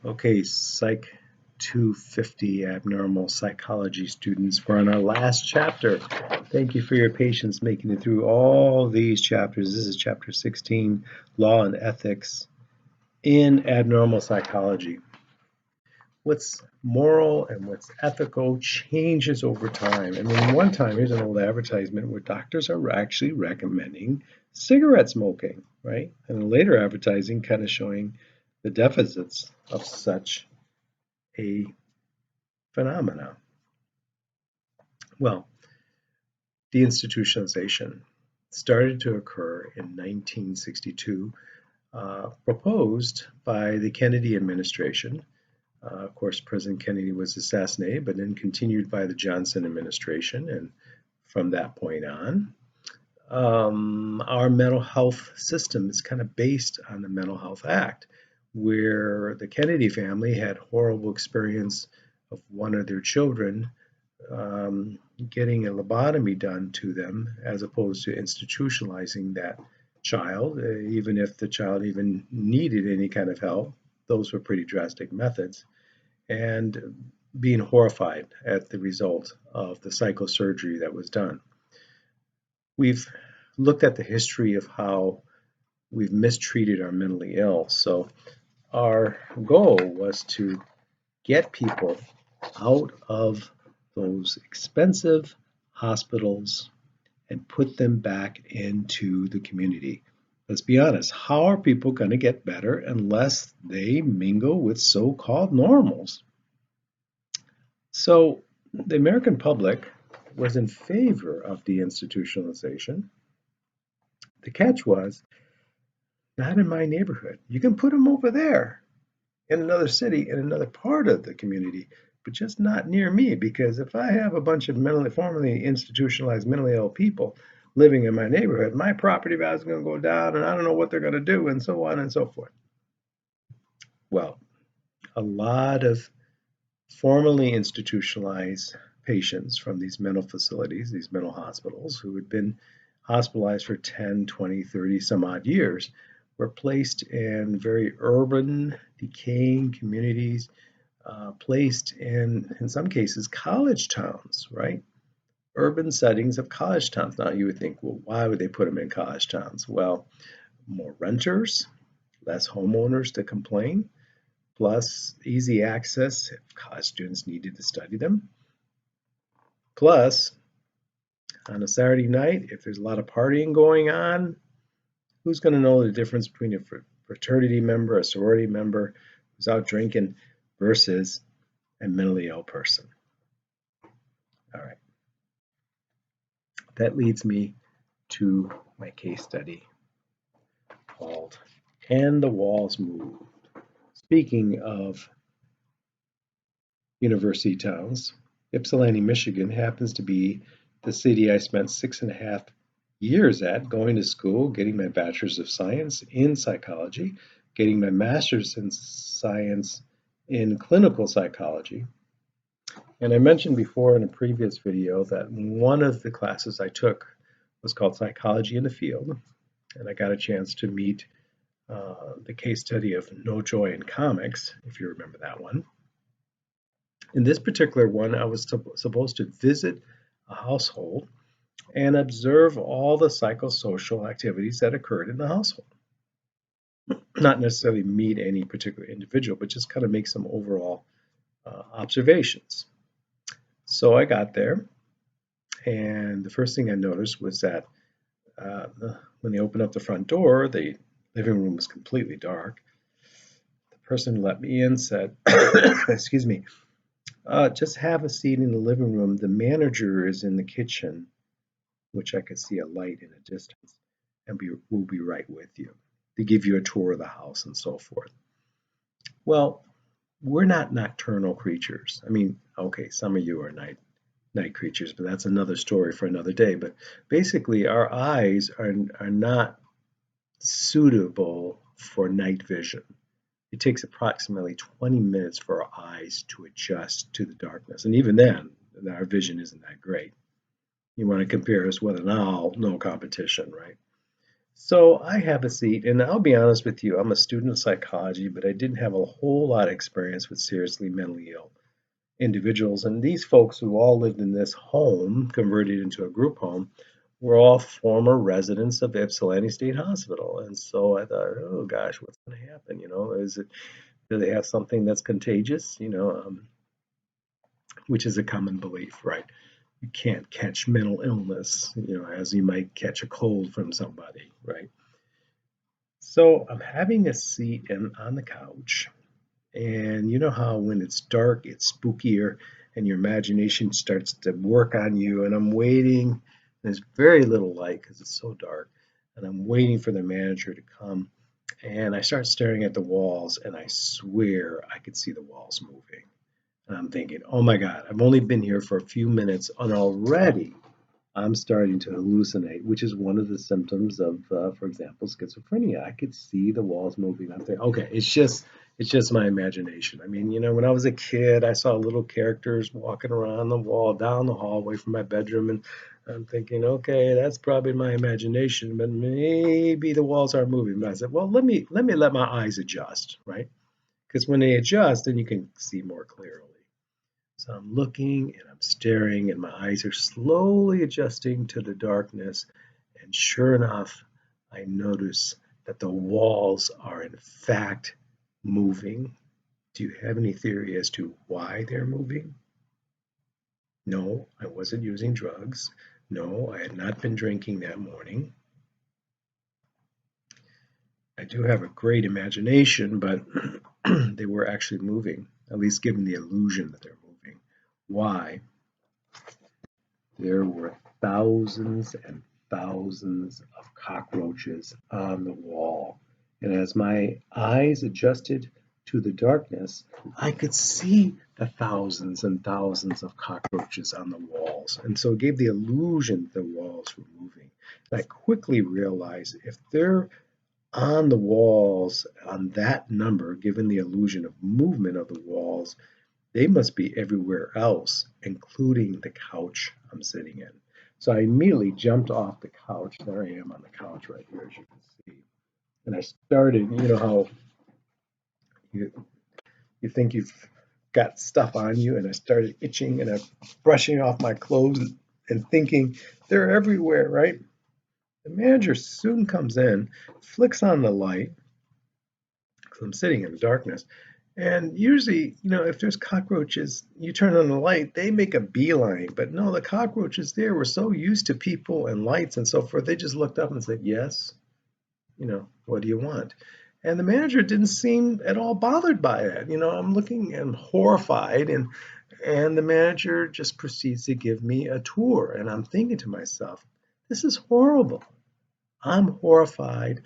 Okay, Psych 250 abnormal psychology students. We're on our last chapter. Thank you for your patience making it through all these chapters. This is chapter 16, Law and Ethics in Abnormal Psychology. What's moral and what's ethical changes over time. I mean, one time, here's an old advertisement where doctors are actually recommending cigarette smoking, right? And later advertising kind of showing the deficits of such a phenomena. Well, deinstitutionalization started to occur in 1962, proposed by the Kennedy administration. Of course, President Kennedy was assassinated, but then continued by the Johnson administration. And from that point on, our mental health system is kind of based on the Mental Health Act, where the Kennedy family had horrible experience of one of their children getting a lobotomy done to them, as opposed to institutionalizing that child, even if the child even needed any kind of help. Those were pretty drastic methods. And being horrified at the result of the psychosurgery that was done. We've looked at the history of how we've mistreated our mentally ill. So our goal was to get people out of those expensive hospitals and put them back into the community. Let's be honest, how are people going to get better unless they mingle with so-called normals? So the American public was in favor of deinstitutionalization. The catch was, not in my neighborhood. You can put them over there in another city, in another part of the community, but just not near me, because if I have a bunch of formerly institutionalized mentally ill people living in my neighborhood, my property value is going to go down, and I don't know what they're going to do, and so on and so forth. Well, a lot of formerly institutionalized patients from these mental facilities, these mental hospitals, who had been hospitalized for 10, 20, 30 some odd years, were placed in very urban, decaying communities, placed in some cases, college towns, right? Urban settings of college towns. Now you would think, well, why would they put them in college towns? Well, more renters, less homeowners to complain, plus easy access if college students needed to study them. Plus, on a Saturday night, if there's a lot of partying going on, who's going to know the difference between a fraternity member, a sorority member who's out drinking versus a mentally ill person? All right. That leads me to my case study called "And the Walls Moved." Speaking of university towns, Ypsilanti, Michigan happens to be the city I spent 6.5 years at, going to school, getting my bachelor's of science in psychology, getting my master's in science in clinical psychology. And I mentioned before in a previous video that one of the classes I took was called Psychology in the Field, and I got a chance to meet the case study of No Joy in Comics, if you remember that one. In this particular one, I was supposed to visit a household and observe all the psychosocial activities that occurred in the household. Not necessarily meet any particular individual, but just kind of make some overall observations. So I got there, and the first thing I noticed was that when they opened up the front door, the living room was completely dark. The person who let me in said, excuse me, just have a seat in the living room. The manager is in the kitchen, which I could see a light in a distance, and we'll be right with you to give you a tour of the house and so forth. Well, we're not nocturnal creatures. I mean, okay, some of you are night creatures, but that's another story for another day. But basically, our eyes are not suitable for night vision. It takes approximately 20 minutes for our eyes to adjust to the darkness. And even then, our vision isn't that great. You want to compare us with an owl, no competition, right? So I have a seat, and I'll be honest with you, I'm a student of psychology, but I didn't have a whole lot of experience with seriously mentally ill individuals. And these folks who all lived in this home, converted into a group home, were all former residents of Ypsilanti State Hospital. And so I thought, oh gosh, what's going to happen? Do they have something that's contagious? Which is a common belief, right? You can't catch mental illness, as you might catch a cold from somebody, right? So I'm having a seat and on the couch, and you know how when it's dark, it's spookier, and your imagination starts to work on you. And I'm waiting. There's very little light because it's so dark, and I'm waiting for the manager to come. And I start staring at the walls, and I swear I could see the walls moving. And I'm thinking, oh my God, I've only been here for a few minutes, and already I'm starting to hallucinate, which is one of the symptoms of, for example, schizophrenia. I could see the walls moving. I'm thinking, okay, it's just my imagination. I mean, when I was a kid, I saw little characters walking around the wall, down the hallway from my bedroom, and I'm thinking, okay, that's probably my imagination, but maybe the walls are moving. But I said, well, let my eyes adjust, right? Because when they adjust, then you can see more clearly. So I'm looking and I'm staring, and my eyes are slowly adjusting to the darkness. And sure enough, I notice that the walls are in fact moving. Do you have any theory as to why they're moving? No, I wasn't using drugs. No, I had not been drinking that morning. I do have a great imagination, but they were actually moving, at least given the illusion that they're moving. Why? There were thousands and thousands of cockroaches on the wall. And as my eyes adjusted to the darkness, I could see the thousands and thousands of cockroaches on the walls. And so it gave the illusion the walls were moving. And I quickly realized if they're on the walls on that number, given the illusion of movement of the walls, they must be everywhere else, including the couch I'm sitting in. So I immediately jumped off the couch. There I am on the couch right here, as you can see. And I started, how you, you think you've got stuff on you, and I started itching and I'm brushing off my clothes and thinking they're everywhere, right? The manager soon comes in, flicks on the light, because I'm sitting in the darkness. And usually, if there's cockroaches, you turn on the light, they make a beeline. But no, the cockroaches there were so used to people and lights and so forth, they just looked up and said, yes, what do you want? And the manager didn't seem at all bothered by that. I'm looking and horrified, and the manager just proceeds to give me a tour. And I'm thinking to myself, this is horrible. I'm horrified.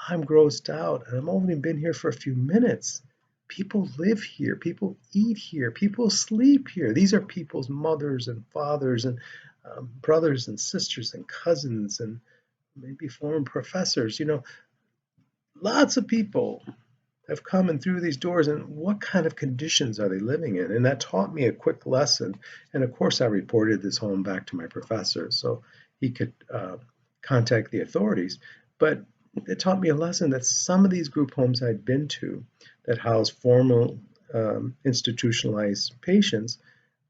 I'm grossed out. And I've only been here for a few minutes. People live here. People eat here. People sleep here. These are people's mothers and fathers and brothers and sisters and cousins and maybe former professors. Lots of people have come in through these doors, and what kind of conditions are they living in? And that taught me a quick lesson. And of course, I reported this home back to my professor so he could contact the authorities. But it taught me a lesson that some of these group homes I'd been to that housed formal institutionalized patients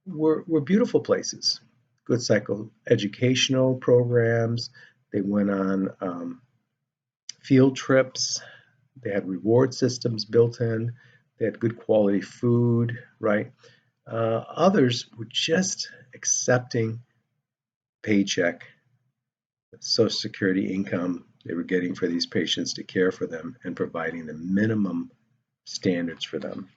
were beautiful places, good psychoeducational programs. They went on field trips. They had reward systems built in. They had good quality food, right? Others were just accepting paycheck, Social Security income they were getting for these patients to care for them and providing the minimum standards for them.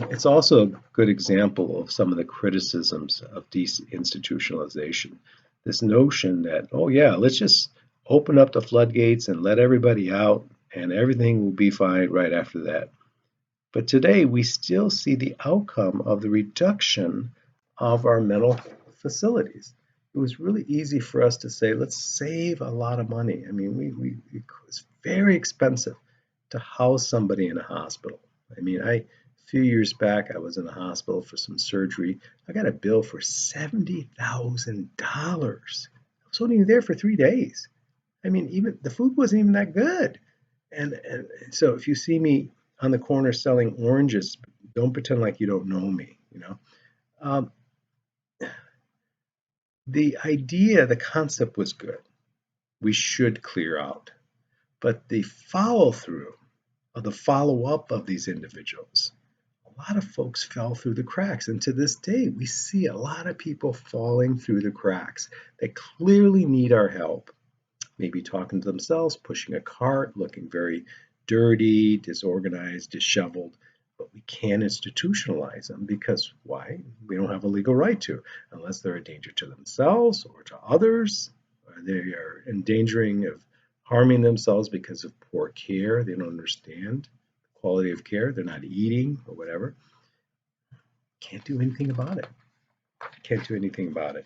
It's also a good example of some of the criticisms of deinstitutionalization. This notion that, oh yeah, let's just open up the floodgates and let everybody out and everything will be fine right after that. But today we still see the outcome of the reduction of our mental facilities. It was really easy for us to say, let's save a lot of money. I mean, it's very expensive to house somebody in a hospital. I mean, a few years back, I was in a hospital for some surgery. I got a bill for $70,000 was only there for 3 days. I mean, even the food wasn't even that good. And so if you see me on the corner selling oranges, don't pretend like you don't know me, you know. Um, the idea, the concept was good. We should clear out. But the follow through or the follow up of these individuals, a lot of folks fell through the cracks. And to this day, we see a lot of people falling through the cracks that clearly need our help. Maybe talking to themselves, pushing a cart, looking very dirty, disorganized, disheveled. But we can't institutionalize them because why? We don't have a legal right to, unless they're a danger to themselves or to others, or they are endangering of harming themselves because of poor care. They don't understand the quality of care. They're not eating or whatever. Can't do anything about it. Can't do anything about it.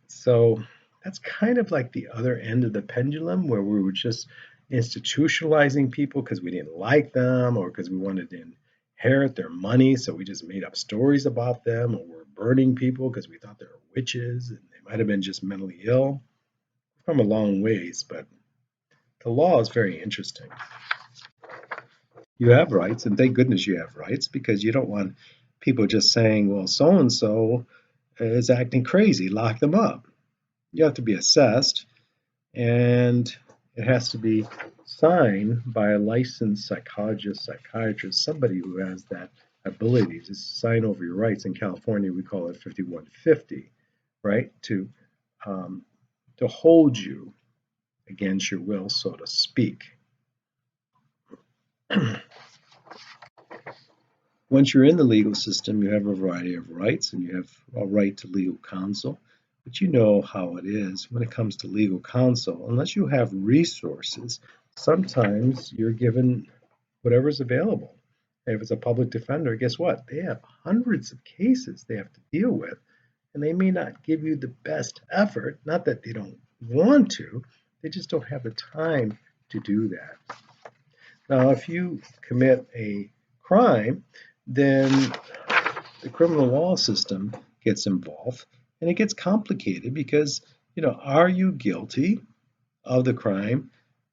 So that's kind of like the other end of the pendulum where we were just institutionalizing people because we didn't like them or because we wanted to inherit their money. So we just made up stories about them, or we're burning people because we thought they were witches and they might have been just mentally ill. We've come a long ways, but the law is very interesting. You have rights, and thank goodness you have rights because you don't want people just saying, well, so and so is acting crazy, lock them up. You have to be assessed, and it has to be signed by a licensed psychologist, psychiatrist, somebody who has that ability to sign over your rights. In California, we call it 5150, right? To hold you against your will, so to speak. Once you're in the legal system, you have a variety of rights, and you have a right to legal counsel. But you know how it is when it comes to legal counsel. Unless you have resources, sometimes you're given whatever's available. And if it's a public defender, guess what? They have hundreds of cases they have to deal with, and they may not give you the best effort. Not that they don't want to, they just don't have the time to do that. Now, if you commit a crime, then the criminal law system gets involved, and it gets complicated because, are you guilty of the crime,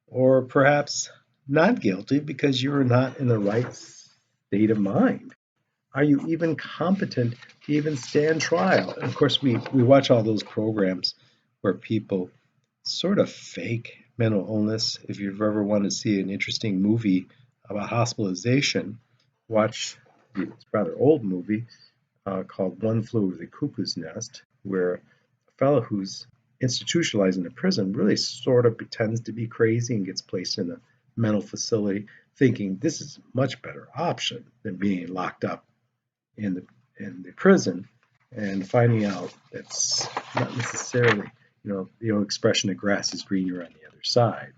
or perhaps not guilty because you're not in the right state of mind? Are you even competent to even stand trial? And of course, we watch all those programs where people sort of fake mental illness. If you've ever wanted to see an interesting movie about hospitalization, watch the rather old movie called One Flew Over the Cuckoo's Nest, where a fellow who's institutionalized in a prison really sort of pretends to be crazy and gets placed in a mental facility, thinking this is a much better option than being locked up in the prison, and finding out that's not necessarily, the old expression, the grass is greener on the other side,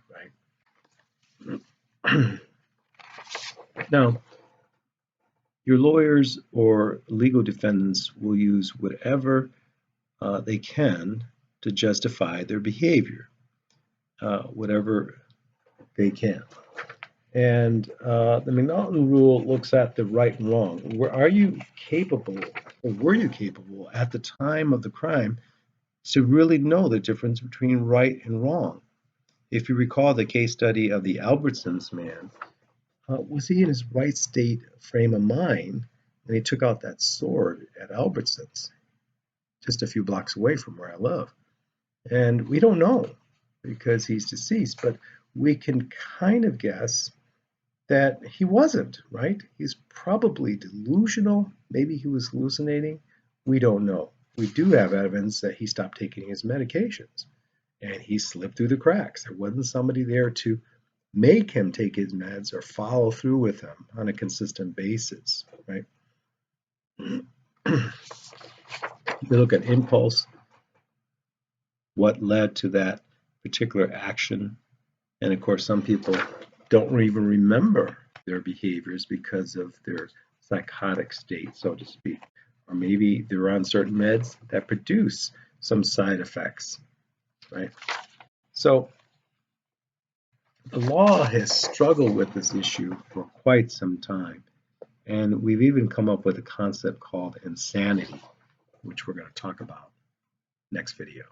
right? Now, your lawyers or legal defendants will use whatever they can to justify their behavior, whatever they can. And the McNaughton rule looks at the right and wrong. Are you capable, or were you capable at the time of the crime to really know the difference between right and wrong? If you recall the case study of the Albertsons man, was he in his right state frame of mind when he took out that sword at Albertsons, just a few blocks away from where I live? And we don't know because he's deceased, but we can kind of guess that he wasn't, right? He's probably delusional. Maybe he was hallucinating. We don't know. We do have evidence that he stopped taking his medications and he slipped through the cracks. There wasn't somebody there to make him take his meds or follow through with them on a consistent basis, right? We look at impulse, what led to that particular action. And of course, some people don't even remember their behaviors because of their psychotic state, so to speak. Or maybe they're on certain meds that produce some side effects, right? So the law has struggled with this issue for quite some time. And we've even come up with a concept called insanity, which we're going to talk about next video.